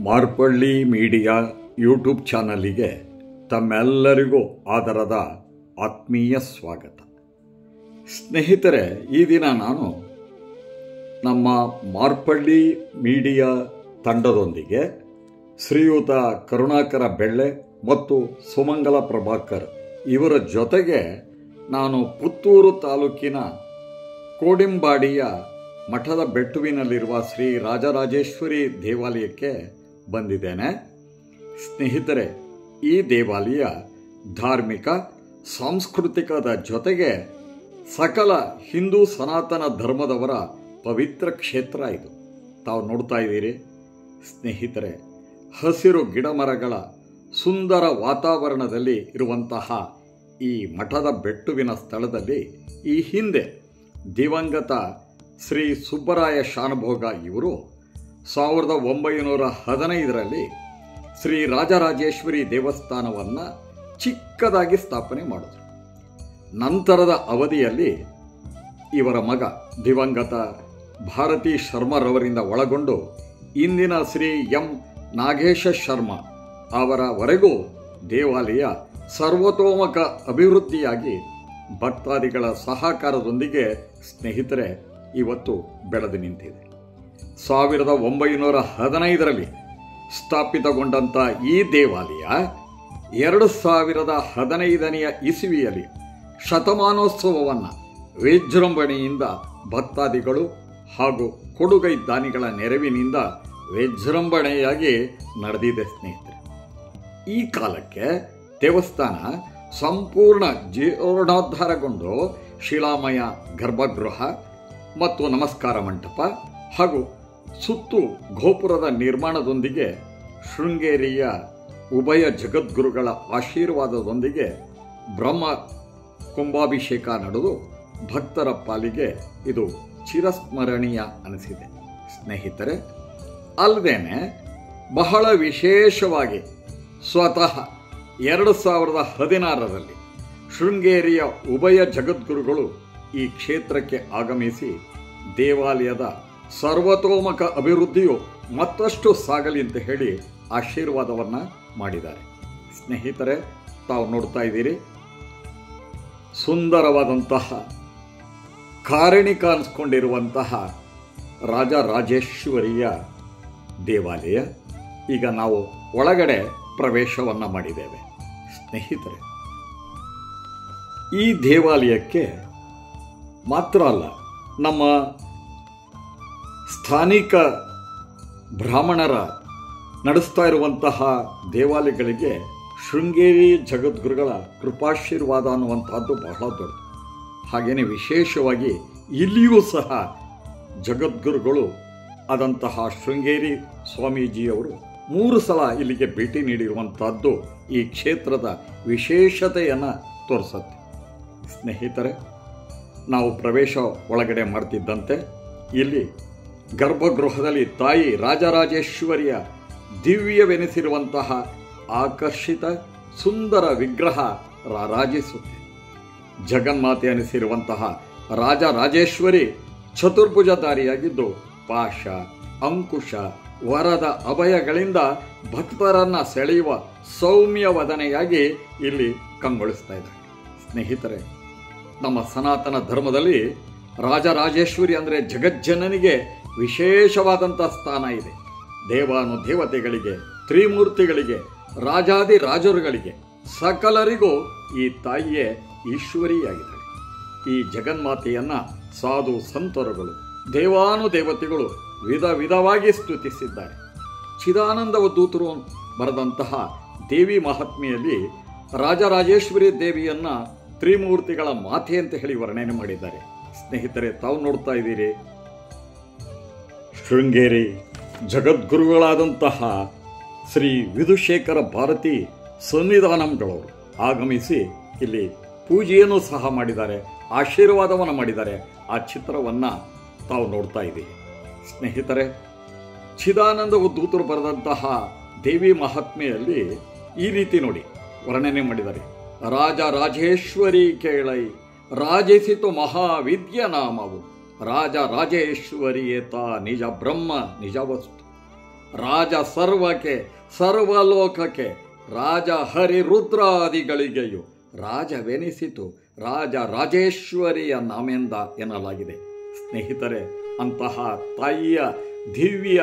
Marpalli media YouTube ಚಾನಲಿಗೆ ತಮ್ಮೆಲ್ಲರಿಗೂ ಆದರದ ಆತ್ಮೀಯ ಸ್ವಾಗತ. ಸ್ನೇಹಿತರೆ, ಈ ದಿನ ನಾನು ನಮ್ಮ ಮಾರ್ಪಳ್ಳಿ ಮೀಡಿಯಾ ತಂಡದೊಂದಿಗೆ ಶ್ರೀಯುತ ಕರುಣಾಕರ ಬೆಳ್ಳೆ ಮತ್ತು ಸುಮಂಗಲ ಪ್ರಭಾಕರ್ ಇವರ ಜೊತೆಗೆ ನಾನು ಪುತ್ತೂರು ತಾಲೂಕಿನ ಕೋಡಿಂಬಾಡಿಯ ಮಠದ ಬೆಟ್ಟುವಿನಲ್ಲಿರುವ ಶ್ರೀ ರಾಜರಾಜೇಶ್ವರಿ ದೇವಾಲಯಕ್ಕೆ ಬಂದಿದ್ದೇನೆ. ಸ್ನೇಹಿತರೆ, ಈ ದೇವಾಲಯ ಧಾರ್ಮಿಕ ಸಾಂಸ್ಕೃತಿಕದ ಜೊತೆಗೆ ಸಕಲ ಹಿಂದೂ ಸನಾತನ ಧರ್ಮದವರ ಪವಿತ್ರ ಕ್ಷೇತ್ರ ಇದು. ತಾವು ನೋಡ್ತಾ ಇದ್ದೀರಿ ಸ್ನೇಹಿತರೆ, ಹಸಿರು ಗಿಡಮರಗಳ ಸುಂದರ ವಾತಾವರಣದಲ್ಲಿ ಇರುವಂತಹ ಈ ಮಠದ ಬೆಟ್ಟುವಿನ ಸ್ಥಳದಲ್ಲಿ ಈ ಹಿಂದೆ ದಿವಂಗತ ಶ್ರೀ ಸುಬ್ಬರಾಯ ಶಾನುಭೋಗ ಇವರು 1915ರಲ್ಲಿ ಶ್ರೀ ರಾಜರಾಜೇಶ್ವರಿ ದೇವಸ್ಥಾನವನ್ನು ಚಿಕ್ಕದಾಗಿ ಸ್ಥಾಪನೆ ಮಾಡಿದರು. ನಂತರದ ಅವಧಿಯಲ್ಲಿ ಇವರ ಮಗ ದಿವಂಗತ ಭಾರತಿ ಶರ್ಮರವರಿಂದ ಒಳಗೊಂಡು ಇಂದಿನ ಶ್ರೀ ಎಂ ನಾಗೇಶ ಶರ್ಮ ಅವರವರೆಗೂ ದೇವಾಲಯ ಸರ್ವತೋಮುಖ ಅಭಿವೃದ್ಧಿಯಾಗಿ ಭಕ್ತಾದಿಗಳ ಸಹಕಾರದೊಂದಿಗೆ ಸ್ನೇಹಿತರೆ ಇವತ್ತು ಬೆಳೆದು ನಿಂತಿದೆ. 1915ರಲ್ಲಿ ಸ್ಥಾಪಿತಗೊಂಡಂಥ ಈ ದೇವಾಲಯ 2015ನೇ ಇಸವಿಯಲ್ಲಿ ಶತಮಾನೋತ್ಸವವನ್ನು ವಿಜೃಂಭಣೆಯಿಂದ ಭಕ್ತಾದಿಗಳು ಹಾಗೂ ಕೊಡುಗೈ ದಾನಿಗಳ ನೆರವಿನಿಂದ ವಿಜೃಂಭಣೆಯಾಗಿ ನಡೆದಿದೆ. ಸ್ನೇಹಿತರೆ, ಈ ಕಾಲಕ್ಕೆ ದೇವಸ್ಥಾನ ಸಂಪೂರ್ಣ ಜೀರ್ಣೋದ್ಧಾರಗೊಂಡು ಶಿಲಾಮಯ ಗರ್ಭಗೃಹ ಮತ್ತು ನಮಸ್ಕಾರ ಮಂಟಪ ಹಾಗೂ ಸುತ್ತು ಗೋಪುರದ ನಿರ್ಮಾಣದೊಂದಿಗೆ ಶೃಂಗೇರಿಯ ಉಭಯ ಜಗದ್ಗುರುಗಳ ಆಶೀರ್ವಾದದೊಂದಿಗೆ ಬ್ರಹ್ಮ ಕುಂಭಾಭಿಷೇಕ ನಡೆದು ಭಕ್ತರ ಪಾಲಿಗೆ ಇದು ಚಿರಸ್ಮರಣೀಯ ಅನಿಸಿದೆ. ಸ್ನೇಹಿತರೆ, ಅಲ್ಲದೇನೆ ಬಹಳ ವಿಶೇಷವಾಗಿ ಸ್ವತಃ 2016ರಲ್ಲಿ ಶೃಂಗೇರಿಯ ಉಭಯ ಜಗದ್ಗುರುಗಳು ಈ ಕ್ಷೇತ್ರಕ್ಕೆ ಆಗಮಿಸಿ ದೇವಾಲಯದ ಸರ್ವತೋಮುಖ ಅಭಿವೃದ್ಧಿಯು ಮತ್ತಷ್ಟು ಸಾಗಲಿ ಅಂತ ಹೇಳಿ ಆಶೀರ್ವಾದವನ್ನು ಮಾಡಿದ್ದಾರೆ. ಸ್ನೇಹಿತರೆ, ತಾವು ನೋಡ್ತಾ ಇದ್ದೀರಿ ಸುಂದರವಾದಂತಹ ಕಾರಣಿಕ ಅನಿಸ್ಕೊಂಡಿರುವಂತಹ ರಾಜರಾಜೇಶ್ವರಿಯ ದೇವಾಲಯ. ಈಗ ನಾವು ಒಳಗಡೆ ಪ್ರವೇಶವನ್ನು ಮಾಡಿದ್ದೇವೆ. ಸ್ನೇಹಿತರೆ, ಈ ದೇವಾಲಯಕ್ಕೆ ಮಾತ್ರ ಅಲ್ಲ, ನಮ್ಮ ಸ್ಥಾನಿಕ ಬ್ರಾಹ್ಮಣರ ನಡೆಸ್ತಾ ಇರುವಂತಹ ದೇವಾಲಯಗಳಿಗೆ ಶೃಂಗೇರಿ ಜಗದ್ಗುರುಗಳ ಕೃಪಾಶೀರ್ವಾದ ಅನ್ನುವಂಥದ್ದು ಬಹಳ ದೊಡ್ಡದು. ಹಾಗೆಯೇ ವಿಶೇಷವಾಗಿ ಇಲ್ಲಿಯೂ ಸಹ ಜಗದ್ಗುರುಗಳು ಆದಂತಹ ಶೃಂಗೇರಿ ಸ್ವಾಮೀಜಿಯವರು 3 ಸಲ ಇಲ್ಲಿಗೆ ಭೇಟಿ ನೀಡಿರುವಂಥದ್ದು ಈ ಕ್ಷೇತ್ರದ ವಿಶೇಷತೆಯನ್ನು ತೋರಿಸುತ್ತೆ. ಸ್ನೇಹಿತರೆ, ನಾವು ಪ್ರವೇಶ ಒಳಗಡೆ ಮಾಡ್ತಿದ್ದಂತೆ ಇಲ್ಲಿ ಗರ್ಭಗೃಹದಲ್ಲಿ ತಾಯಿ ರಾಜರಾಜೇಶ್ವರಿಯ ದಿವ್ಯವೆನಿಸಿರುವಂತಹ ಆಕರ್ಷಿತ ಸುಂದರ ವಿಗ್ರಹ ರಾರಾಜಿಸುತ್ತೆ. ಜಗನ್ಮಾತೆ ಅನಿಸಿರುವಂತಹ ರಾಜರಾಜೇಶ್ವರಿ ಚತುರ್ಭುಜಧಾರಿಯಾಗಿದ್ದು ಪಾಶ, ಅಂಕುಶ, ವರದ ಅಭಯಗಳಿಂದ ಭಕ್ತರನ್ನು ಸೆಳೆಯುವ ಸೌಮ್ಯ ವದನೆಯಾಗಿ ಇಲ್ಲಿ ಕಂಗೊಳಿಸ್ತಾ ಇದ್ದಾರೆ. ಸ್ನೇಹಿತರೆ, ನಮ್ಮ ಸನಾತನ ಧರ್ಮದಲ್ಲಿ ರಾಜರಾಜೇಶ್ವರಿ ಅಂದರೆ ಜಗಜ್ಜನನಿಗೆ ವಿಶೇಷವಾದಂಥ ಸ್ಥಾನ ಇದೆ. ದೇವಾನುದೇವತೆಗಳಿಗೆ, ತ್ರಿಮೂರ್ತಿಗಳಿಗೆ, ರಾಜಾದಿ ರಾಜರುಗಳಿಗೆ ಸಕಲರಿಗೂ ಈ ತಾಯಿಯೇ ಈಶ್ವರಿಯಾಗಿದ್ದಾಳೆ. ಈ ಜಗನ್ಮಾತೆಯನ್ನು ಸಾಧು ಸಂತರುಗಳು, ದೇವಾನುದೇವತೆಗಳು ವಿಧ ವಿಧವಾಗಿ ಸ್ತುತಿಸಿದ್ದಾರೆ. ಚಿದಾನಂದವಧೂತರು ಬರೆದಂತಹ ದೇವಿ ಮಹಾತ್ಮೆಯಲ್ಲಿ ರಾಜರಾಜೇಶ್ವರಿ ದೇವಿಯನ್ನು ತ್ರಿಮೂರ್ತಿಗಳ ಮಾತೆ ಅಂತ ಹೇಳಿ ವರ್ಣನೆ ಮಾಡಿದ್ದಾರೆ. ಸ್ನೇಹಿತರೆ, ತಾವು ನೋಡ್ತಾ ಇದ್ದೀರಿ ಶೃಂಗೇರಿ ಜಗದ್ಗುರುಗಳಾದಂತಹ ಶ್ರೀ ವಿಧುಶೇಖರ ಭಾರತಿ ಸನ್ನಿಧಾನಂಗಳವರು ಆಗಮಿಸಿ ಇಲ್ಲಿ ಪೂಜೆಯನ್ನು ಸಹ ಮಾಡಿದ್ದಾರೆ, ಆಶೀರ್ವಾದವನ್ನು ಮಾಡಿದ್ದಾರೆ. ಆ ಚಿತ್ರವನ್ನು ತಾವು ನೋಡ್ತಾ ಇದ್ದೀರಿ. ಸ್ನೇಹಿತರೆ, ಚಿದಾನಂದವಧೂತರು ಬರೆದಂತಹ ದೇವಿ ಮಹಾತ್ಮೆಯಲ್ಲಿ ಈ ರೀತಿ ನೋಡಿ ವರ್ಣನೆ ಮಾಡಿದ್ದಾರೆ. ರಾಜರಾಜೇಶ್ವರಿ ಕೇಳೈ ರಾಜಿಸಿತು ಮಹಾವಿದ್ಯ ನಾಮವು ರಾಜರಾಜೇಶ್ವರಿಯೇತ ನಿಜ ಬ್ರಹ್ಮ ನಿಜ ವಸ್ತು. ರಾಜ ಸರ್ವಕ್ಕೆ ಸರ್ವಲೋಕಕ್ಕೆ ರಾಜ ಹರಿರುದ್ರಾದಿಗಳಿಗೆಯೂ ರಾಜವೆನಿಸಿತು ರಾಜ ರಾಜೇಶ್ವರಿಯ ನಾಮೆಂದ ಎನ್ನಲಾಗಿದೆ. ಸ್ನೇಹಿತರೆ, ಅಂತಹ ತಾಯಿಯ ದಿವ್ಯ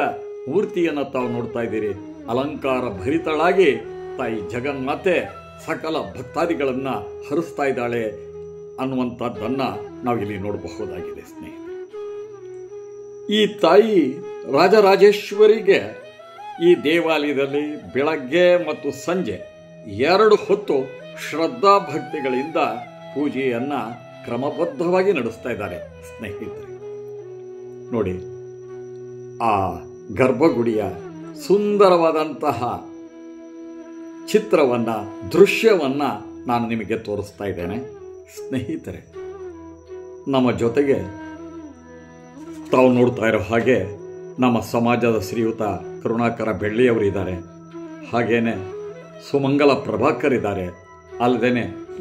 ಮೂರ್ತಿಯನ್ನು ತಾವು ನೋಡ್ತಾ ಇದ್ದೀರಿ. ಅಲಂಕಾರ ಭರಿತಳಾಗಿ ತಾಯಿ ಜಗನ್ಮಾತೆ ಸಕಲ ಭಕ್ತಾದಿಗಳನ್ನು ಹರಿಸ್ತಾ ಇದ್ದಾಳೆ ಅನ್ನುವಂಥದ್ದನ್ನು ನಾವಿಲ್ಲಿ ನೋಡಬಹುದಾಗಿದೆ. ಸ್ನೇಹಿತರೆ, ಈ ತಾಯಿ ರಾಜರಾಜೇಶ್ವರಿಗೆ ಈ ದೇವಾಲಯದಲ್ಲಿ ಬೆಳಗ್ಗೆ ಮತ್ತು ಸಂಜೆ 2 ಹೊತ್ತು ಶ್ರದ್ಧಾ ಭಕ್ತಿಗಳಿಂದ ಪೂಜೆಯನ್ನು ಕ್ರಮಬದ್ಧವಾಗಿ ನಡೆಸ್ತಾ ಇದ್ದಾರೆ. ಸ್ನೇಹಿತರೆ ನೋಡಿ, ಆ ಗರ್ಭಗುಡಿಯ ಸುಂದರವಾದಂತಹ ಚಿತ್ರವನ್ನು, ದೃಶ್ಯವನ್ನು ನಾನು ನಿಮಗೆ ತೋರಿಸ್ತಾ ಇದ್ದೇನೆ. ಸ್ನೇಹಿತರೆ, ನಮ್ಮ ಜೊತೆಗೆ ತಾವು ನೋಡ್ತಾ ಇರೋ ಹಾಗೆ ನಮ್ಮ ಸಮಾಜದ ಶ್ರೀಯುತ ಕರುಣಾಕರ ಬೆಳ್ಳಿಯವರಿದ್ದಾರೆ, ಹಾಗೇನೆ ಸುಮಂಗಲ ಪ್ರಭಾಕರ್ ಇದ್ದಾರೆ, ಅಲ್ಲದೆ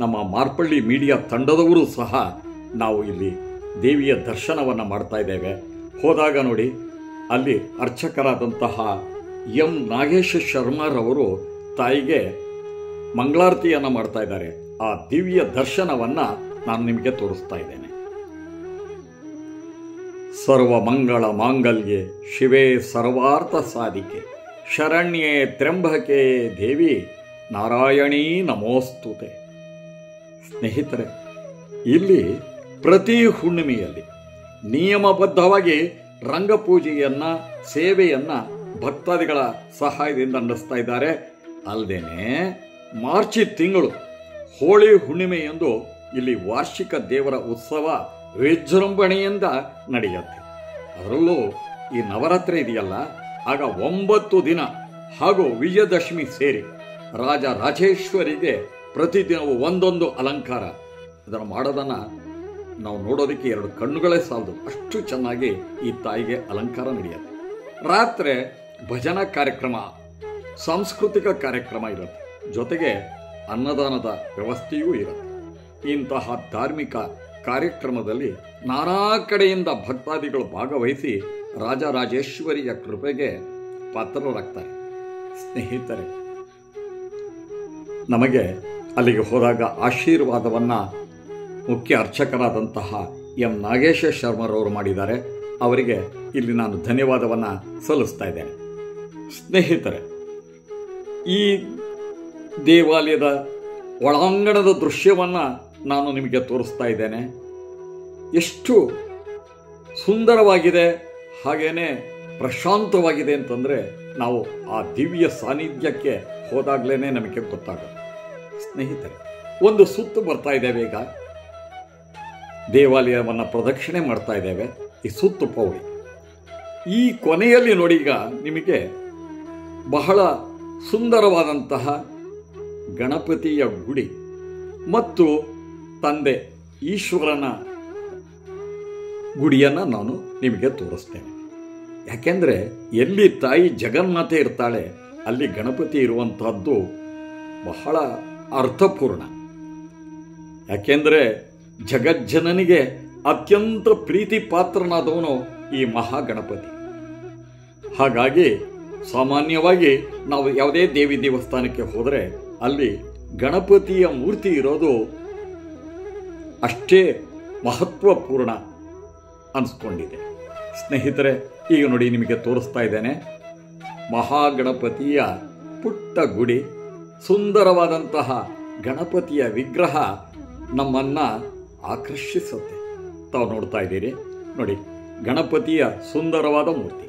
ನಮ್ಮ ಮಾರ್ಪಳ್ಳಿ ಮೀಡಿಯಾ ತಂಡದವರು ಸಹ ನಾವು ಇಲ್ಲಿ ದೇವಿಯ ದರ್ಶನವನ್ನು ಮಾಡ್ತಾ ಇದ್ದೇವೆ. ಹೋದಾಗ ನೋಡಿ, ಅಲ್ಲಿ ಅರ್ಚಕರಾದಂತಹ ಎಂ ನಾಗೇಶ ಶರ್ಮರವರು ತಾಯಿಗೆ ಮಂಗಳಾರತಿಯನ್ನು ಮಾಡ್ತಾ ಇದ್ದಾರೆ. ಆ ದಿವ್ಯ ದರ್ಶನವನ್ನು ನಾನು ನಿಮಗೆ ತೋರಿಸ್ತಾ ಇದ್ದೇನೆ. ಸರ್ವ ಮಂಗಳ ಮಾಂಗಲ್ಯೆ ಶಿವೇ ಸರ್ವಾರ್ಥ ಸಾಧಿಕೆ ಶರಣ್ಯೇ ತ್ರ್ಯಂಬಕೆ ದೇವಿ ನಾರಾಯಣೀ ನಮೋಸ್ತುತೆ. ಸ್ನೇಹಿತರೆ, ಇಲ್ಲಿ ಪ್ರತಿ ಹುಣ್ಣಿಮೆಯಲ್ಲಿ ನಿಯಮಬದ್ಧವಾಗಿ ರಂಗಪೂಜೆಯನ್ನು, ಸೇವೆಯನ್ನು ಭಕ್ತಾದಿಗಳ ಸಹಾಯದಿಂದ ನಡೆಸ್ತಾ ಇದ್ದಾರೆ. ಅಲ್ಲದೇನೆ ಮಾರ್ಚ್ ತಿಂಗಳು ಹೋಳಿ ಹುಣ್ಣಿಮೆಯಂದು ಇಲ್ಲಿ ವಾರ್ಷಿಕ ದೇವರ ಉತ್ಸವ ವಿಜೃಂಭಣೆಯಿಂದ ನಡೆಯುತ್ತೆ. ಅದರಲ್ಲೂ ಈ ನವರಾತ್ರಿ ಇದೆಯಲ್ಲ, ಆಗ 9 ದಿನ ಹಾಗೂ ವಿಜಯದಶಮಿ ಸೇರಿ ರಾಜ ರಾಜೇಶ್ವರಿಗೆ ಪ್ರತಿದಿನವೂ ಒಂದೊಂದು ಅಲಂಕಾರ. ಅದನ್ನು ಮಾಡೋದನ್ನು ನಾವು ನೋಡೋದಕ್ಕೆ 2 ಕಣ್ಣುಗಳೇ ಸಾಲದು, ಅಷ್ಟು ಚೆನ್ನಾಗಿ ಈ ತಾಯಿಗೆ ಅಲಂಕಾರ ನಡೆಯುತ್ತೆ. ರಾತ್ರಿ ಭಜನಾ ಕಾರ್ಯಕ್ರಮ, ಸಾಂಸ್ಕೃತಿಕ ಕಾರ್ಯಕ್ರಮ ಇರುತ್ತೆ, ಜೊತೆಗೆ ಅನ್ನದಾನದ ವ್ಯವಸ್ಥೆಯೂ ಇರುತ್ತೆ. ಇಂತಹ ಧಾರ್ಮಿಕ ಕಾರ್ಯಕ್ರಮದಲ್ಲಿ ನಾನಾ ಕಡೆಯಿಂದ ಭಕ್ತಾದಿಗಳು ಭಾಗವಹಿಸಿ ರಾಜರಾಜೇಶ್ವರಿಯ ಕೃಪೆಗೆ ಪಾತ್ರರಾಗ್ತಾರೆ. ಸ್ನೇಹಿತರೆ, ನಮಗೆ ಅಲ್ಲಿಗೆ ಹೋದಾಗ ಆಶೀರ್ವಾದವನ್ನು ಮುಖ್ಯ ಅರ್ಚಕರಾದಂತಹ ಎಂ ನಾಗೇಶ ಶರ್ಮರವರು ಮಾಡಿದ್ದಾರೆ. ಅವರಿಗೆ ಇಲ್ಲಿ ನಾನು ಧನ್ಯವಾದವನ್ನು ಸಲ್ಲಿಸ್ತಾ ಇದ್ದೇನೆ. ಸ್ನೇಹಿತರೆ, ಈ ದೇವಾಲಯದ ಒಳಾಂಗಣದ ದೃಶ್ಯವನ್ನು ನಾನು ನಿಮಗೆ ತೋರಿಸ್ತಾ ಇದ್ದೇನೆ. ಎಷ್ಟು ಸುಂದರವಾಗಿದೆ, ಹಾಗೇನೆ ಪ್ರಶಾಂತವಾಗಿದೆ ಅಂತಂದರೆ ನಾವು ಆ ದಿವ್ಯ ಸಾನ್ನಿಧ್ಯಕ್ಕೆ ಹೋದಾಗಲೇ ನಮಗೆ ಗೊತ್ತಾಗುತ್ತೆ. ಸ್ನೇಹಿತರೆ, ಒಂದು ಸುತ್ತು ಬರ್ತಾ ಇದ್ದೇವೆ. ಈಗ ದೇವಾಲಯವನ್ನು ಪ್ರದಕ್ಷಿಣೆ ಮಾಡ್ತಾ ಇದ್ದೇವೆ. ಈ ಸುತ್ತು ಪೌಳಿ, ಈ ಕೊನೆಯಲ್ಲಿ ನೋಡಿ, ಈಗ ನಿಮಗೆ ಬಹಳ ಸುಂದರವಾದಂತಹ ಗಣಪತಿಯ ಗುಡಿ ಮತ್ತು ತಂದೆ ಈಶ್ವರನ ಗುಡಿಯನ್ನು ನಾನು ನಿಮಗೆ ತೋರಿಸ್ತೇನೆ. ಯಾಕೆಂದರೆ ಎಲ್ಲಿ ತಾಯಿ ಜಗನ್ಮಾತೆ ಇರ್ತಾಳೆ ಅಲ್ಲಿ ಗಣಪತಿ ಇರುವಂತಹದ್ದು ಬಹಳ ಅರ್ಥಪೂರ್ಣ. ಯಾಕೆಂದರೆ ಜಗಜ್ಜನನಿಗೆ ಅತ್ಯಂತ ಪ್ರೀತಿ ಪಾತ್ರನಾದವನು ಈ ಮಹಾಗಣಪತಿ. ಹಾಗಾಗಿ ಸಾಮಾನ್ಯವಾಗಿ ನಾವು ಯಾವುದೇ ದೇವಿ ದೇವಸ್ಥಾನಕ್ಕೆ ಹೋದರೆ ಅಲ್ಲಿ ಗಣಪತಿಯ ಮೂರ್ತಿ ಇರೋದು ಅಷ್ಟೇ ಮಹತ್ವಪೂರ್ಣ ಅನಿಸ್ಕೊಂಡಿದೆ. ಸ್ನೇಹಿತರೆ, ಈಗ ನೋಡಿ ನಿಮಗೆ ತೋರಿಸ್ತಾ ಇದ್ದೇನೆ ಮಹಾಗಣಪತಿಯ ಪುಟ್ಟ ಗುಡಿ. ಸುಂದರವಾದಂತಹ ಗಣಪತಿಯ ವಿಗ್ರಹ ನಮ್ಮನ್ನು ಆಕರ್ಷಿಸುತ್ತೆ. ತಾವು ನೋಡ್ತಾ ಇದ್ದೀರಿ ನೋಡಿ, ಗಣಪತಿಯ ಸುಂದರವಾದ ಮೂರ್ತಿ.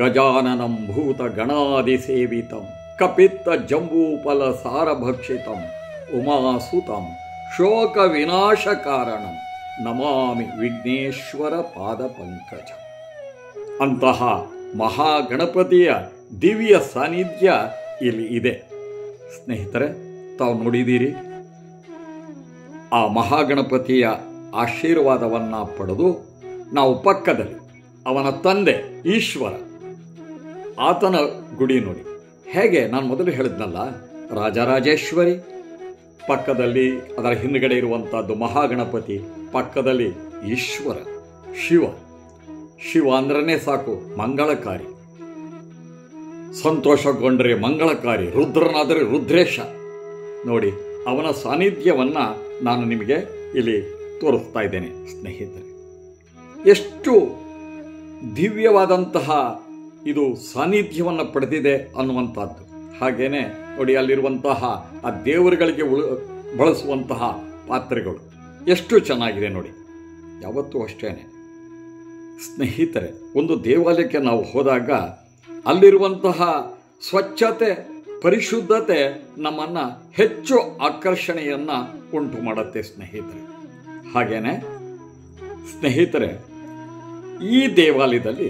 ಗಜಾನನಂ ಭೂತ ಗಣಾದಿ ಸೇವಿತಂ ಕಪಿತ್ತ ಜಂಬೂಫಲ ಸಾರಭಕ್ಷಿತಂ ಉಮಾಸುತಂ ಶೋಕ ವಿನಾಶ ಕಾರಣಂ ನಮಾಮಿ ವಿಘ್ನೇಶ್ವರ ಪಾದ ಪಂಕಜ. ಅಂತಹ ಮಹಾಗಣಪತಿಯ ದಿವ್ಯ ಸಾನ್ನಿಧ್ಯ ಇಲ್ಲಿ ಇದೆ. ಸ್ನೇಹಿತರೆ, ತಾವು ನೋಡಿದ್ದೀರಿ, ಆ ಮಹಾಗಣಪತಿಯ ಆಶೀರ್ವಾದವನ್ನು ಪಡೆದು ನಾವು ಪಕ್ಕದಲ್ಲಿ ಅವನ ತಂದೆ ಈಶ್ವರ, ಆತನ ಗುಡಿ ನೋಡಿ. ಹೇಗೆ ನಾನು ಮೊದಲು ಹೇಳಿದ್ನಲ್ಲ, ರಾಜರಾಜೇಶ್ವರಿ ಪಕ್ಕದಲ್ಲಿ, ಅದರ ಹಿಂದುಗಡೆ ಇರುವಂಥದ್ದು ಮಹಾಗಣಪತಿ, ಪಕ್ಕದಲ್ಲಿ ಈಶ್ವರ ಶಿವ. ಶಿವ ಅಂದ್ರೇ ಸಾಕು ಮಂಗಳಕಾರಿ. ಸಂತೋಷಗೊಂಡ್ರೆ ಮಂಗಳಕಾರಿ, ರುದ್ರನಾದರೆ ರುದ್ರೇಶ. ನೋಡಿ, ಅವನ ಸಾನ್ನಿಧ್ಯವನ್ನು ನಾನು ನಿಮಗೆ ಇಲ್ಲಿ ತೋರಿಸ್ತಾ ಇದ್ದೇನೆ ಸ್ನೇಹಿತರೆ. ಎಷ್ಟು ದಿವ್ಯವಾದಂತಹ ಇದು ಸಾನ್ನಿಧ್ಯವನ್ನು ಪಡೆದಿದೆ ಅನ್ನುವಂಥದ್ದು. ಹಾಗೇನೆ ನೋಡಿ, ಅಲ್ಲಿರುವಂತಹ ಆ ದೇವರುಗಳಿಗೆ ಬಳಸುವಂತಹ ಪಾತ್ರೆಗಳು ಎಷ್ಟು ಚೆನ್ನಾಗಿದೆ ನೋಡಿ. ಯಾವತ್ತೂ ಅಷ್ಟೇನೆ ಸ್ನೇಹಿತರೆ, ಒಂದು ದೇವಾಲಯಕ್ಕೆ ನಾವು ಹೋದಾಗ ಅಲ್ಲಿರುವಂತಹ ಸ್ವಚ್ಛತೆ, ಪರಿಶುದ್ಧತೆ ನಮ್ಮನ್ನು ಹೆಚ್ಚು ಆಕರ್ಷಣೆಯನ್ನು ಉಂಟು ಮಾಡುತ್ತೆ ಸ್ನೇಹಿತರೆ. ಹಾಗೇನೆ ಸ್ನೇಹಿತರೆ, ಈ ದೇವಾಲಯದಲ್ಲಿ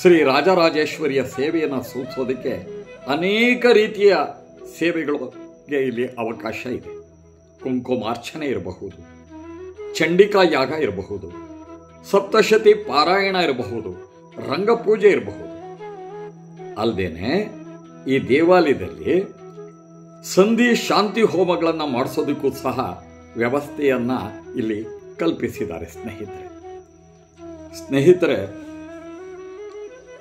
ಶ್ರೀ ರಾಜರಾಜೇಶ್ವರಿಯ ಸೇವೆಯನ್ನು ಸೂಚಿಸೋದಕ್ಕೆ ಅನೇಕ ರೀತಿಯ ಸೇವೆಗಳಿಗೆ ಇಲ್ಲಿ ಅವಕಾಶ ಇದೆ. ಕುಂಕುಮಾರ್ಚನೆ ಇರಬಹುದು, ಚಂಡಿಕಾ ಯಾಗ ಇರಬಹುದು, ಸಪ್ತಶತಿ ಪಾರಾಯಣ ಇರಬಹುದು, ರಂಗಪೂಜೆ ಇರಬಹುದು. ಅಲ್ಲದೇನೆ ಈ ದೇವಾಲಯದಲ್ಲಿ ಸಂಧಿ ಶಾಂತಿ ಹೋಮಗಳನ್ನು ಮಾಡಿಸೋದಕ್ಕೂ ಸಹ ವ್ಯವಸ್ಥೆಯನ್ನು ಇಲ್ಲಿ ಕಲ್ಪಿಸಿದ್ದಾರೆ ಸ್ನೇಹಿತರೆ,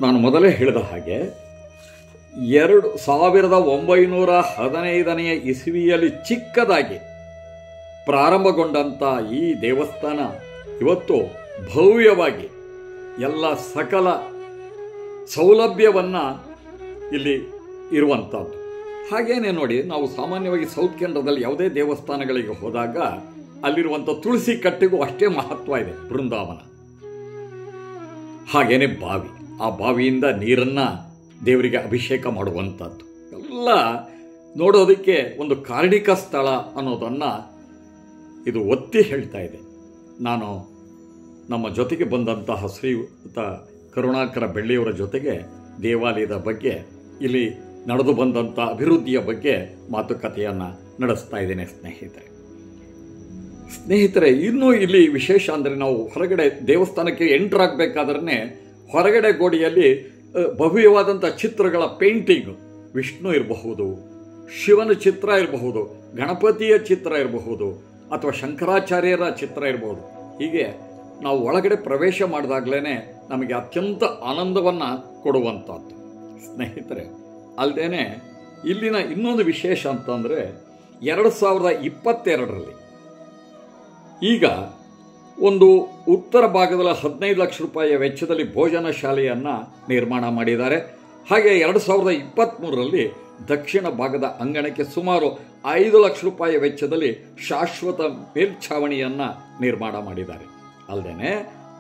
ನಾನು ಮೊದಲೇ ಹೇಳಿದ ಹಾಗೆ 1915ನೇ ಇಸವಿಯಲ್ಲಿ ಚಿಕ್ಕದಾಗಿ ಪ್ರಾರಂಭಗೊಂಡಂಥ ಈ ದೇವಸ್ಥಾನ ಇವತ್ತು ಭವ್ಯವಾಗಿ ಎಲ್ಲ ಸಕಲ ಸೌಲಭ್ಯವನ್ನು ಇಲ್ಲಿ ಇರುವಂಥದ್ದು. ಹಾಗೇನೆ ನೋಡಿ, ನಾವು ಸಾಮಾನ್ಯವಾಗಿ ಸೌತ್ ಕೇಂದ್ರದಲ್ಲಿ ಯಾವುದೇ ದೇವಸ್ಥಾನಗಳಿಗೆ ಹೋದಾಗ ಅಲ್ಲಿರುವಂಥ ತುಳಸಿ ಕಟ್ಟೆಗೂ ಅಷ್ಟೇ ಮಹತ್ವ ಇದೆ. ಬೃಂದಾವನ, ಹಾಗೇನೆ ಬಾವಿ, ಆ ಬಾವಿಯಿಂದ ನೀರನ್ನು ದೇವರಿಗೆ ಅಭಿಷೇಕ ಮಾಡುವಂಥದ್ದು ಎಲ್ಲ ನೋಡೋದಕ್ಕೆ ಒಂದು ಕಾರ್ಣಿಕ ಸ್ಥಳ ಅನ್ನೋದನ್ನು ಇದು ಒತ್ತಿ ಹೇಳ್ತಾ ಇದೆ. ನಾನು ನಮ್ಮ ಜೊತೆಗೆ ಬಂದಂತಹ ಶ್ರೀಯುತ ಕರುಣಾಕರ ಬೆಳ್ಳಿಯವರ ಜೊತೆಗೆ ದೇವಾಲಯದ ಬಗ್ಗೆ, ಇಲ್ಲಿ ನಡೆದು ಬಂದಂಥ ಅಭಿವೃದ್ಧಿಯ ಬಗ್ಗೆ ಮಾತುಕತೆಯನ್ನು ನಡೆಸ್ತಾ ಇದ್ದೇನೆ ಸ್ನೇಹಿತರೆ. ಇನ್ನೂ ಇಲ್ಲಿ ವಿಶೇಷ ಅಂದರೆ, ನಾವು ಹೊರಗಡೆ ದೇವಸ್ಥಾನಕ್ಕೆ ಎಂಟರ್ ಆಗಬೇಕಾದ್ರೆ ಹೊರಗಡೆ ಗೋಡೆಯಲ್ಲಿ ಭವ್ಯವಾದಂಥ ಚಿತ್ರಗಳ ಪೇಂಟಿಂಗ್, ವಿಷ್ಣು ಇರಬಹುದು, ಶಿವನ ಚಿತ್ರ ಇರಬಹುದು, ಗಣಪತಿಯ ಚಿತ್ರ ಇರಬಹುದು, ಅಥವಾ ಶಂಕರಾಚಾರ್ಯರ ಚಿತ್ರ ಇರಬಹುದು. ಹೀಗೆ ನಾವು ಒಳಗಡೆ ಪ್ರವೇಶ ಮಾಡಿದಾಗಲೇ ನಮಗೆ ಅತ್ಯಂತ ಆನಂದವನ್ನು ಕೊಡುವಂಥದ್ದು ಸ್ನೇಹಿತರೆ. ಅಲ್ಲದೇನೆ ಇಲ್ಲಿನ ಇನ್ನೊಂದು ವಿಶೇಷ ಅಂತಂದರೆ, 2022ರಲ್ಲಿ ಈಗ ಒಂದು ಉತ್ತರ ಭಾಗದಲ್ಲಿ 15 ಲಕ್ಷ ರೂಪಾಯಿಯ ವೆಚ್ಚದಲ್ಲಿ ಭೋಜನ ಶಾಲೆಯನ್ನು ನಿರ್ಮಾಣ ಮಾಡಿದ್ದಾರೆ. ಹಾಗೆ 2023ರಲ್ಲಿ ದಕ್ಷಿಣ ಭಾಗದ ಅಂಗಣಕ್ಕೆ ಸುಮಾರು 5 ಲಕ್ಷ ರೂಪಾಯಿಯ ವೆಚ್ಚದಲ್ಲಿ ಶಾಶ್ವತ ಮೇಲ್ಛಾವಣಿಯನ್ನು ನಿರ್ಮಾಣ ಮಾಡಿದ್ದಾರೆ. ಅಲ್ಲದೆ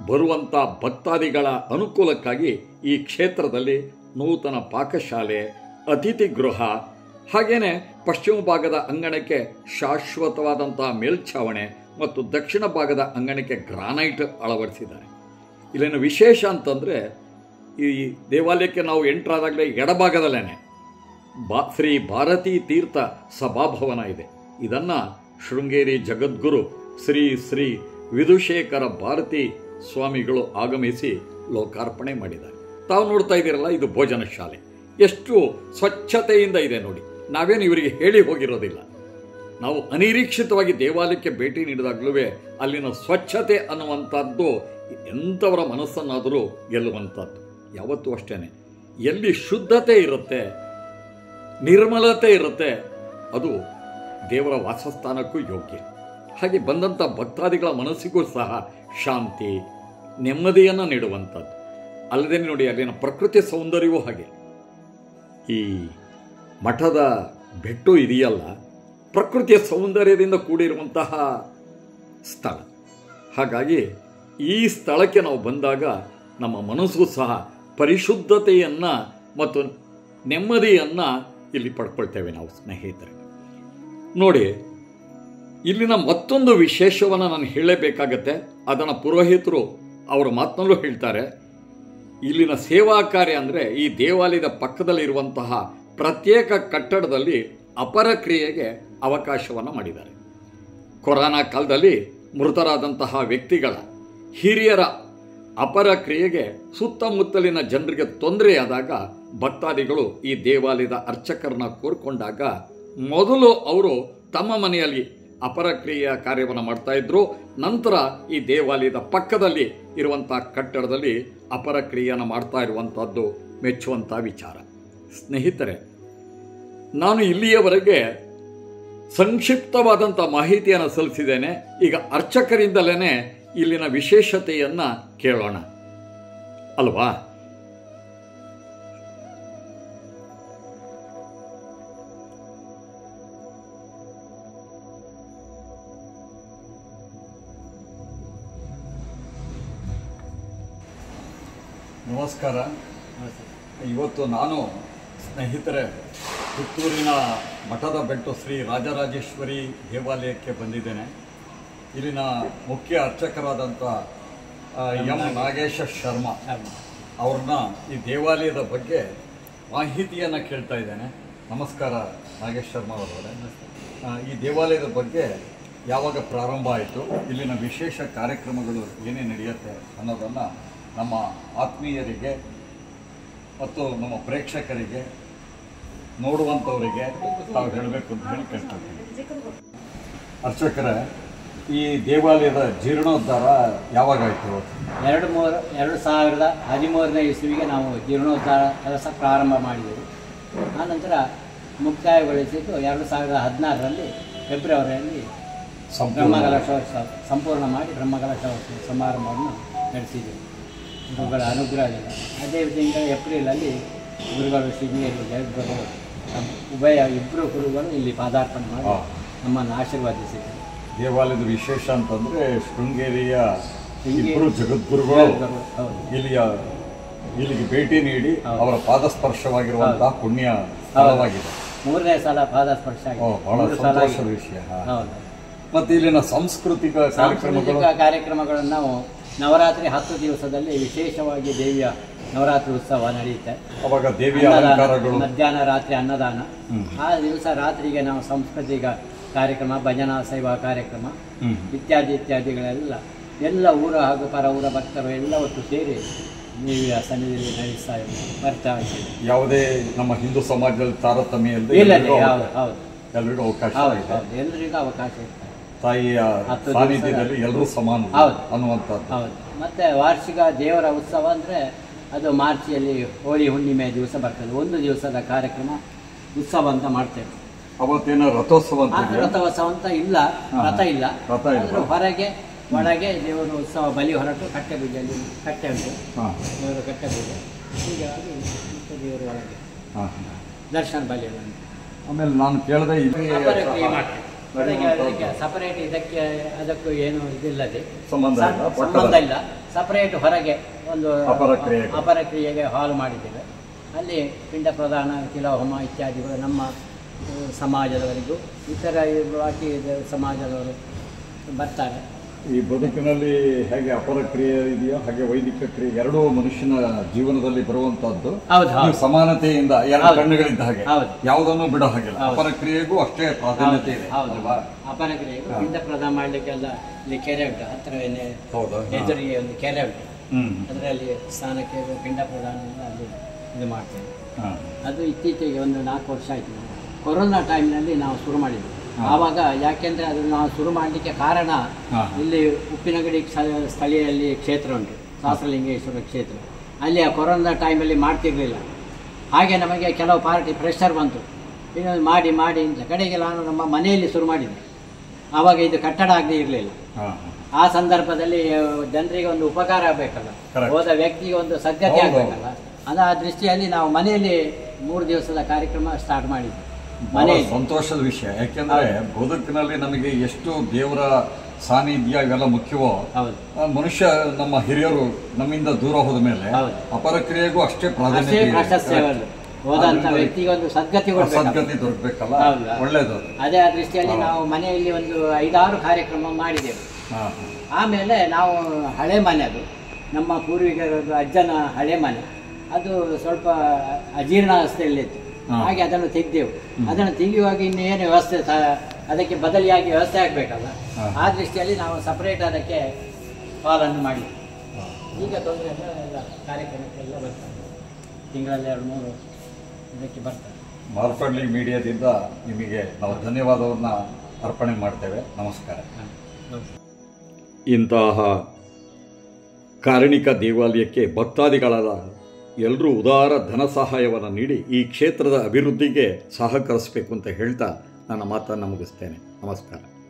ಬರುವಂಥ ಭಕ್ತಾದಿಗಳ ಅನುಕೂಲಕ್ಕಾಗಿ ಈ ಕ್ಷೇತ್ರದಲ್ಲಿ ನೂತನ ಪಾಕಶಾಲೆ, ಅತಿಥಿ ಗೃಹ, ಹಾಗೇನೆ ಪಶ್ಚಿಮ ಭಾಗದ ಅಂಗಣಕ್ಕೆ ಶಾಶ್ವತವಾದಂತಹ ಮೇಲ್ಛಾವಣಿ ಮತ್ತು ದಕ್ಷಿಣ ಭಾಗದ ಅಂಗಣಕ್ಕೆ ಗ್ರಾನೈಟ್ ಅಳವಡಿಸಿದ್ದಾರೆ. ಇಲ್ಲೇನು ವಿಶೇಷ ಅಂತಂದರೆ, ಈ ದೇವಾಲಯಕ್ಕೆ ನಾವು ಎಂಟ್ರಾದಾಗಲೇ ಎಡಭಾಗದಲ್ಲೇ ಶ್ರೀ ಭಾರತೀ ತೀರ್ಥ ಸಭಾಭವನ ಇದೆ. ಇದನ್ನು ಶೃಂಗೇರಿ ಜಗದ್ಗುರು ಶ್ರೀ ಶ್ರೀ ವಿಧುಶೇಖರ ಭಾರತಿ ಸ್ವಾಮಿಗಳು ಆಗಮಿಸಿ ಲೋಕಾರ್ಪಣೆ ಮಾಡಿದ್ದಾರೆ. ತಾವು ನೋಡ್ತಾ ಇದ್ದೀರಲ್ಲ, ಇದು ಭೋಜನ ಶಾಲೆ ಎಷ್ಟು ಸ್ವಚ್ಛತೆಯಿಂದ ಇದೆ ನೋಡಿ. ನಾವೇನು ಇವರಿಗೆ ಹೇಳಿ ಹೋಗಿರೋದಿಲ್ಲ. ನಾವು ಅನಿರೀಕ್ಷಿತವಾಗಿ ದೇವಾಲಯಕ್ಕೆ ಭೇಟಿ ನೀಡಿದಾಗಲೂ ಅಲ್ಲಿನ ಸ್ವಚ್ಛತೆ ಅನ್ನುವಂಥದ್ದು ಎಂಥವರ ಮನಸ್ಸನ್ನಾದರೂ ಗೆಲ್ಲುವಂಥದ್ದು. ಯಾವತ್ತೂ ಅಷ್ಟೇ, ಎಲ್ಲಿ ಶುದ್ಧತೆ ಇರುತ್ತೆ, ನಿರ್ಮಲತೆ ಇರುತ್ತೆ, ಅದು ದೇವರ ವಾಸಸ್ಥಾನಕ್ಕೂ ಯೋಗ್ಯ. ಹಾಗೆ ಬಂದಂಥ ಭಕ್ತಾದಿಗಳ ಮನಸ್ಸಿಗೂ ಸಹ ಶಾಂತಿ, ನೆಮ್ಮದಿಯನ್ನು ನೀಡುವಂಥದ್ದು. ಅಲ್ಲದೆ ನೋಡಿ, ಅಲ್ಲಿನ ಪ್ರಕೃತಿ ಸೌಂದರ್ಯವೂ ಹಾಗೆ. ಈ ಮಠದ ಬೆಟ್ಟು ಇದೆಯಲ್ಲ, ಪ್ರಕೃತಿಯ ಸೌಂದರ್ಯದಿಂದ ಕೂಡಿರುವಂತಹ ಸ್ಥಳ. ಹಾಗಾಗಿ ಈ ಸ್ಥಳಕ್ಕೆ ನಾವು ಬಂದಾಗ ನಮ್ಮ ಮನಸ್ಸು ಸಹ ಪರಿಶುದ್ಧತೆಯನ್ನು ಮತ್ತು ನೆಮ್ಮದಿಯನ್ನು ಇಲ್ಲಿ ಪಡ್ಕೊಳ್ತೇವೆ ನಾವು ಸ್ನೇಹಿತರೆ. ನೋಡಿ, ಇಲ್ಲಿನ ಮತ್ತೊಂದು ವಿಶೇಷವನ್ನು ನಾನು ಹೇಳಲೇಬೇಕಾಗತ್ತೆ. ಅದನ್ನು ಪುರೋಹಿತರು ಅವರ ಮಾತನಲ್ಲೂ ಹೇಳ್ತಾರೆ. ಇಲ್ಲಿನ ಸೇವಾ ಕಾರ್ಯ ಅಂದರೆ, ಈ ದೇವಾಲಯದ ಪಕ್ಕದಲ್ಲಿರುವಂತಹ ಪ್ರತ್ಯೇಕ ಕಟ್ಟಡದಲ್ಲಿ ಅಪರ ಕ್ರಿಯೆಗೆ ಅವಕಾಶವನ್ನು ಮಾಡಿದ್ದಾರೆ. ಕೊರೋನಾ ಕಾಲದಲ್ಲಿ ಮೃತರಾದಂತಹ ವ್ಯಕ್ತಿಗಳ ಹಿರಿಯರ ಅಪರ ಕ್ರಿಯೆಗೆ ಸುತ್ತಮುತ್ತಲಿನ ಜನರಿಗೆ ತೊಂದರೆಯಾದಾಗ ಭಕ್ತಾದಿಗಳು ಈ ದೇವಾಲಯದ ಅರ್ಚಕರನ್ನ ಕೋರ್ಕೊಂಡಾಗ ಮೊದಲು ಅವರು ತಮ್ಮ ಮನೆಯಲ್ಲಿ ಅಪರ ಕ್ರಿಯೆಯ ಕಾರ್ಯವನ್ನು ಮಾಡ್ತಾ ಇದ್ರು. ನಂತರ ಈ ದೇವಾಲಯದ ಪಕ್ಕದಲ್ಲಿ ಇರುವಂಥ ಕಟ್ಟಡದಲ್ಲಿ ಅಪರ ಕ್ರಿಯೆಯನ್ನು ಮಾಡ್ತಾ ಇರುವಂಥದ್ದು ಮೆಚ್ಚುವಂಥ ವಿಚಾರ ಸ್ನೇಹಿತರೆ, ನಾನು ಇಲ್ಲಿಯವರೆಗೆ ಸಂಕ್ಷಿಪ್ತವಾದಂಥ ಮಾಹಿತಿಯನ್ನು ಸಲ್ಲಿಸಿದ್ದೇನೆ. ಈಗ ಅರ್ಚಕರಿಂದಲೇ ಇಲ್ಲಿನ ವಿಶೇಷತೆಯನ್ನು ಕೇಳೋಣ ಅಲ್ವಾ? ನಮಸ್ಕಾರ. ಇವತ್ತು ನಾನು ಸ್ನೇಹಿತರೆ ಪುತ್ತೂರಿನ ಮಠದ ಬೆಟ್ಟು ಶ್ರೀ ರಾಜರಾಜೇಶ್ವರಿ ದೇವಾಲಯಕ್ಕೆ ಬಂದಿದ್ದೇನೆ. ಇಲ್ಲಿನ ಮುಖ್ಯ ಅರ್ಚಕರಾದಂಥ ಎಂ ನಾಗೇಶ ಶರ್ಮಾ ಅವ್ರನ್ನ ಈ ದೇವಾಲಯದ ಬಗ್ಗೆ ಮಾಹಿತಿಯನ್ನು ಕೇಳ್ತಾ ಇದ್ದೇನೆ. ನಮಸ್ಕಾರ ನಾಗೇಶ್ ಶರ್ಮಾ ಅವರವರೇ. ಈ ದೇವಾಲಯದ ಬಗ್ಗೆ ಯಾವಾಗ ಪ್ರಾರಂಭ ಆಯಿತು, ಇಲ್ಲಿನ ವಿಶೇಷ ಕಾರ್ಯಕ್ರಮಗಳು ಏನೇ ನಡೆಯುತ್ತೆ ಅನ್ನೋದನ್ನು ನಮ್ಮ ಆತ್ಮೀಯರಿಗೆ ಮತ್ತು ನಮ್ಮ ಪ್ರೇಕ್ಷಕರಿಗೆ ನೋಡುವಂಥವರಿಗೆ ತಾವು ಹೇಳಬೇಕು ಅಂತ ಹೇಳಿ ಕೇಳ್ಕೊಳ್ತೀವಿ. ಅರ್ಚಕರೇ, ಈ ದೇವಾಲಯದ ಜೀರ್ಣೋದ್ಧಾರ ಯಾವಾಗಾಯಿತು? 2013ನೇ ಇಸ್ವಿಗೆ ನಾವು ಜೀರ್ಣೋದ್ಧಾರ ಕೆಲಸ ಪ್ರಾರಂಭ ಮಾಡಿದೆವು. ಆನಂತರ ಮುಕ್ತಾಯಗೊಳಿಸಿದ್ದು 2016ರಲ್ಲಿ ಫೆಬ್ರವರಿಯಲ್ಲಿ ಬ್ರಹ್ಮಕಲಶೋತ್ಸವ ಸಂಪೂರ್ಣ ಮಾಡಿ ಬ್ರಹ್ಮಕಲಶೋತ್ಸವ ಸಮಾರಂಭವನ್ನು ನಡೆಸಿದೆವು ಗುರುಗಳ ಅನುಗ್ರಹದಿಂದ. ಅದೇ ರೀತಿಯಿಂದ ಏಪ್ರಿಲಲ್ಲಿ ಗುರುಗಳು ಶೃಂಗೇರಿ ಜಗದ್ಗುರುಗಳು ಉಭಯ ಇಬ್ಬರು ಗುರುಗಳು ಇಲ್ಲಿ ಪಾದಾರ್ಪಣೆ ಮಾಡಿ ನಮ್ಮನ್ನು ಆಶೀರ್ವಾದಿಸಿದರು. ದೇವಾಲಯದ ವಿಶೇಷ ಅಂತಂದರೆ ಶೃಂಗೇರಿಯ ಇಬ್ಬರು ಜಗದ್ಗುರುಗಳು ಇಲ್ಲಿಗೆ ಭೇಟಿ ನೀಡಿ ಅವರ ಪಾದಸ್ಪರ್ಶವಾಗಿರುವಂತಹ ಪುಣ್ಯ ಸ್ಥಳವಾಗಿದೆ. 3ನೇ ಸಲ ಪಾದಸ್ಪರ್ಶ ಆಗಿದೆ. ಬಹಳ ಸಂತೋಷದ ವಿಷಯ. ಮತ್ತು ಇಲ್ಲಿನ ಸಾಂಸ್ಕೃತಿಕ ಕಾರ್ಯಕ್ರಮಗಳನ್ನು ನಾವು ನವರಾತ್ರಿ 10 ದಿವಸದಲ್ಲಿ ವಿಶೇಷವಾಗಿ ದೇವಿಯ ನವರಾತ್ರಿ ಉತ್ಸವ ನಡೆಯುತ್ತೆ. ಅವಾಗ ದೇವಿಯ ಅಲಂಕಾರಗಳು, ಮಧ್ಯಾಹ್ನ ರಾತ್ರಿ ಅನ್ನದಾನ. ಆ ದಿವಸ ರಾತ್ರಿಗೆ ನಾವು ಸಾಂಸ್ಕೃತಿಕ ಕಾರ್ಯಕ್ರಮ, ಭಜನಾ ಸೇವಾ ಕಾರ್ಯಕ್ರಮ ಇತ್ಯಾದಿಗಳೆಲ್ಲ ಎಲ್ಲ ಊರ ಹಾಗೂ ಪರ ಊರ ಭಕ್ತರು ಎಲ್ಲ ಒಟ್ಟು ಸೇರಿ ದೇವಿಯ ಸನ್ನಿಧಿಯಲ್ಲಿ ನಡೆಸ್ತಾ ಬರ್ತಾ ಇದ್ದೀವಿ. ಯಾವುದೇ ನಮ್ಮ ಹಿಂದೂ ಸಮಾಜದಲ್ಲಿ ತಾರತಮ್ಯ ಎಲ್ಲರಿಗೂ ಅವಕಾಶ ಎಲ್ಲರಿಗೂ ಅವಕಾಶ ಇರ್ತದೆ. ತಾಯಿಯ ಸಾನ್ನಿಧ್ಯದಲ್ಲಿ ಎಲ್ಲರೂ ಸಮಾನ ಅನ್ನುವಂಥದ್ದು. ಹೌದು. ಮತ್ತು ವಾರ್ಷಿಕ ದೇವರ ಉತ್ಸವ ಅಂದರೆ ಅದು ಮಾರ್ಚಿಯಲ್ಲಿ ಹೋಳಿ ಹುಣ್ಣಿಮೆ ದಿವಸ ಬರ್ತದೆ. ಒಂದು ದಿವಸದ ಕಾರ್ಯಕ್ರಮ ಉತ್ಸವ ಅಂತ ಮಾಡ್ತೇವೆ. ಅವತ್ತೇನೋ ರಥೋತ್ಸವ ಅಂತ ಇಲ್ಲ, ರಥ ಇಲ್ಲ. ಹೊರಗೆ ಒಳಗೆ ದೇವರ ಉತ್ಸವ ಬಲಿ ಹೊರಟು ಕಟ್ಟೆ ಪೂಜೆಯಲ್ಲಿ ಕಟ್ಟೆ ಉಂಟು, ದೇವರ ಕಟ್ಟೆ ಪೂಜೆ ಹೀಗಾಗಿ ದೇವರ ಒಳಗೆ ದರ್ಶನ ಬಲಿಯನ್ನು. ಆಮೇಲೆ ನಾನು ಕೇಳಿದೆ ಸಪರೇಟ್ ಇದಕ್ಕೆ ಅದಕ್ಕೂ ಏನು ಇದಿಲ್ಲದೆ ಸಂಬಂಧ ಇಲ್ಲ. ಸಪರೇಟ್ ಹೊರಗೆ ಒಂದು ಅಪರ ಕ್ರಿಯೆಗೆ ಹಾಲು ಮಾಡಿದ್ದೇವೆ. ಅಲ್ಲಿ ಪಿಂಡ ಪ್ರದಾನ, ತಿಲಹೋಮ ಇತ್ಯಾದಿಗಳು ನಮ್ಮ ಸಮಾಜದವರಿಗೂ ಇತರ ಬಾಕಿ ಸಮಾಜದವರು ಬರ್ತಾರೆ. ಈ ಬದುಕಿನಲ್ಲಿ ಹೇಗೆ ಅಪರ ಕ್ರಿಯೆ ಇದೆಯೋ ಹಾಗೆ ವೈದಿಕ ಕ್ರಿಯೆ ಎರಡೂ ಮನುಷ್ಯನ ಜೀವನದಲ್ಲಿ ಬರುವಂತಹದ್ದು. ಸಮಾನತೆಯಿಂದ ಎರಡು ಕಣ್ಣುಗಳಿದ್ದ ಹಾಗೆ ಯಾವುದನ್ನು ಬಿಡೋ ಹಾಗಿಲ್ಲ. ಅಪರ ಕ್ರಿಯೆಗೂ ಅಷ್ಟೇ ಪ್ರಾಧಾನ್ಯತೆ ಇದೆ. ಅಪರ ಕ್ರಿಯೆಗೂ ಪಿಂಡ ಪ್ರದಾನ ಮಾಡ್ಲಿಕ್ಕೆಲ್ಲ ಇಲ್ಲಿ ಕೆರೆ ಉಂಟು, ಹತ್ತಿರ ಎದುರಿಗೆ ಒಂದು ಕೆರೆ ಉಂಟು. ಅದರಲ್ಲಿ ಸ್ನಾನಕ್ಕೆ ಪಿಂಡ ಪ್ರದಾನ ಅಲ್ಲಿ ಇದು ಮಾಡ್ತೇವೆ. ಅದು ಇತ್ತೀಚೆಗೆ ಒಂದು 4 ವರ್ಷ ಆಯ್ತು. ಕೊರೋನಾ ಟೈಮ್ನಲ್ಲಿ ನಾವು ಶುರು ಮಾಡಿದ್ವಿ. ಆವಾಗ ಯಾಕೆಂದರೆ ಅದನ್ನು ನಾವು ಶುರು ಮಾಡಲಿಕ್ಕೆ ಕಾರಣ, ಇಲ್ಲಿ ಉಪ್ಪಿನಗಡಿ ಸ್ಥಳೀಯಲ್ಲಿ ಕ್ಷೇತ್ರ ಉಂಟು, ಸಹಸ್ರಲಿಂಗೇಶ್ವರ ಕ್ಷೇತ್ರ. ಅಲ್ಲಿ ಆ ಕೊರೋನಾ ಟೈಮಲ್ಲಿ ಮಾಡ್ತಿರಲಿಲ್ಲ. ಹಾಗೆ ನಮಗೆ ಕೆಲವು ಪಾರ್ಟಿ ಪ್ರೆಷರ್ ಬಂತು, ಇನ್ನೊಂದು ಮಾಡಿ ಅಂತ. ಕಡೆಗೆ ನಾನು ನಮ್ಮ ಮನೆಯಲ್ಲಿ ಶುರು ಮಾಡಿದ್ದೆ. ಆವಾಗ ಇದು ಕಟ್ಟಡ ಆಗದೆ ಇರಲಿಲ್ಲ. ಆ ಸಂದರ್ಭದಲ್ಲಿ ಜನರಿಗೆ ಒಂದು ಉಪಕಾರ ಆಗಬೇಕಲ್ಲ, ಹೋದ ವ್ಯಕ್ತಿಗೆ ಒಂದು ಸದ್ಗತಿ ಆಗಬೇಕಲ್ಲ. ಆ ದೃಷ್ಟಿಯಲ್ಲಿ ನಾವು ಮನೆಯಲ್ಲಿ 3 ದಿವಸದ ಕಾರ್ಯಕ್ರಮ ಸ್ಟಾರ್ಟ್ ಮಾಡಿದ್ವಿ. ಸಂತೋಷದ ವಿಷಯ. ಯಾಕೆಂದ್ರೆ ಬದುಕಿನಲ್ಲಿ ನಮಗೆ ಎಷ್ಟು ದೇವರ ಸಾನ್ನಿಧ್ಯ ಇವೆಲ್ಲ ಮುಖ್ಯವೋ, ಮನುಷ್ಯ ನಮ್ಮ ಹಿರಿಯರು ನಮ್ಮಿಂದ ದೂರ ಹೋದ ಮೇಲೆ ಅಪರ ಕ್ರಿಯೆಗೂ ಅಷ್ಟೇ ಪ್ರಾಧಾನ್ಯತೆ. ಹೋದಂತ ವ್ಯಕ್ತಿಗೆ ಒಂದು ಸದ್ಗತಿ ದೊರಕಬೇಕಲ್ಲ, ಒಳ್ಳೇದು. ಅದೇ ಆ ದೃಷ್ಟಿಯಲ್ಲಿ ನಾವು ಮನೆಯಲ್ಲಿ ಒಂದು 5-6 ಕಾರ್ಯಕ್ರಮ ಮಾಡಿದೆವು. ಆಮೇಲೆ ನಾವು ಹಳೆ ಮನೆ, ಅದು ನಮ್ಮ ಪೂರ್ವಿಕರದ್ದು ಅಜ್ಜನ ಹಳೆ ಮನೆ, ಅದು ಸ್ವಲ್ಪ ಅಜೀರ್ಣಾವಸ್ಥೆಯಲ್ಲಿತ್ತು. ಹಾಗೆ ಅದನ್ನು ತೆಗೆದೆವು. ಅದನ್ನು ತೆಗೆಯುವಾಗ ಇನ್ನೇನು ವ್ಯವಸ್ಥೆ ಅದಕ್ಕೆ ಬದಲಿಯಾಗಿ ವ್ಯವಸ್ಥೆ ಆಗಬೇಕಲ್ಲ. ಆ ದೃಷ್ಟಿಯಲ್ಲಿ ನಾವು ಸಪರೇಟ್ ಅದಕ್ಕೆ ಹಾಲನ್ನು ಮಾಡಿದ್ವಿ. ಈಗ ತೊಂದರೆ ಎಲ್ಲ ಕಾರ್ಯಕ್ರಮಕ್ಕೆಲ್ಲ ಬರ್ತಾರೆ, ತಿಂಗಳಲ್ಲಿ 2-3 ಇದಕ್ಕೆ ಬರ್ತಾರೆ. ಮಾರ್ಪಡ್ಲಿ ಮೀಡಿಯಾದಿಂದ ನಿಮಗೆ ನಾವು ಧನ್ಯವಾದವನ್ನು ಅರ್ಪಣೆ ಮಾಡ್ತೇವೆ. ನಮಸ್ಕಾರ. ಇಂತಹ ಕಾರಣಿಕ ದೇವಾಲಯಕ್ಕೆ ಭಕ್ತಾದಿಗಳಾದ ಎಲ್ಲರೂ ಉದಾರ ಧನ ಸಹಾಯವನ್ನು ನೀಡಿ ಈ ಕ್ಷೇತ್ರದ ಅಭಿವೃದ್ಧಿಗೆ ಸಹಕರಿಸಬೇಕು ಅಂತ ಹೇಳ್ತಾ ನನ್ನ ಮಾತನ್ನು ಮುಗಿಸ್ತೇನೆ. ನಮಸ್ಕಾರ.